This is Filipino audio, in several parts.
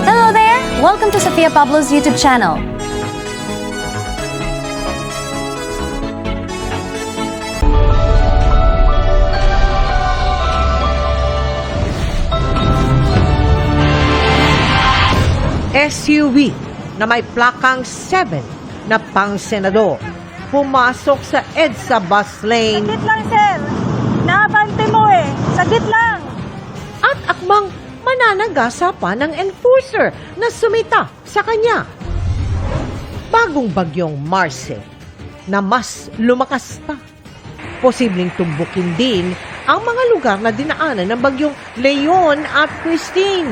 Hello there! Welcome to Sofia Pablo's YouTube channel. SUV na may plakang 7 na pang-senador pumasok sa EDSA bus lane Saglit lang, sir. Naabante mo eh. Saglit lang. at akmang mananagasa pa ng enforcer na sumita sa kanya. Bagong bagyong Marce na mas lumakas pa. Posibleng tumbukin din ang mga lugar na dinaanan ng bagyong Leon at Christine.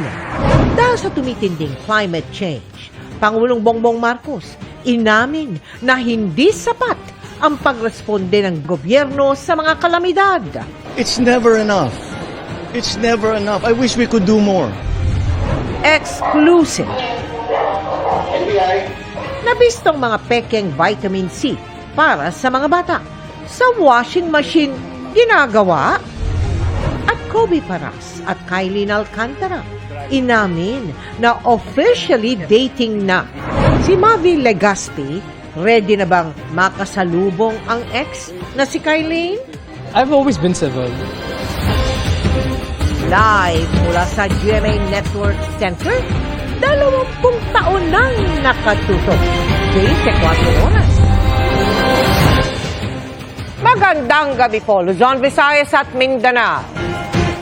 Dahil sa tumitinding climate change, Pangulong Bongbong Marcos inamin na hindi sapat ang pagresponde ng gobyerno sa mga kalamidad. It's never enough. It's never enough. I wish we could do more. Exclusive. Nabistong mga pekeng vitamin C para sa mga bata. Sa washing machine ginagawa. At Kobe Paras at Kylie Alcantara inamin na officially dating na. Si Mavi Legaspi, ready na bang makasalubong ang ex na si Kylie? I've always been civil. Live mula sa GMA Network Center, 20 taon nang nakatutok. 24 oras. Magandang gabi po, Luzon, Visayas at Mindanao.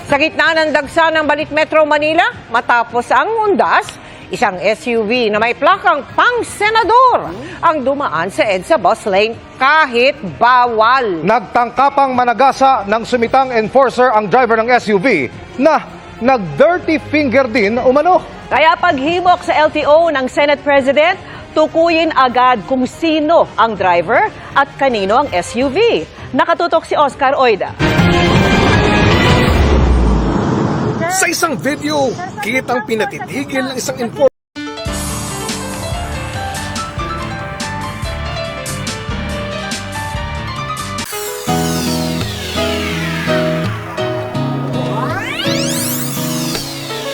Sa gitna ng dagsa ng Balik Metro Manila, matapos ang undas, isang SUV na may plakang pang-senador ang dumaan sa EDSA bus lane kahit bawal. Nagtangkapang managasa ng sumitang enforcer ang driver ng SUV na nag-dirty finger din umano. Kaya paghimok sa LTO ng Senate President, tukuyin agad kung sino ang driver at kanino ang SUV. Nakatutok si Oscar Oida. Sa isang video, kitang pinatitigil ng isang enforcer.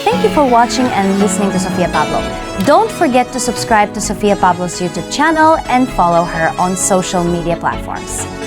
Thank you for watching and listening to Sofia Pablo. Don't forget to subscribe to Sofia Pablo's YouTube channel and follow her on social media platforms.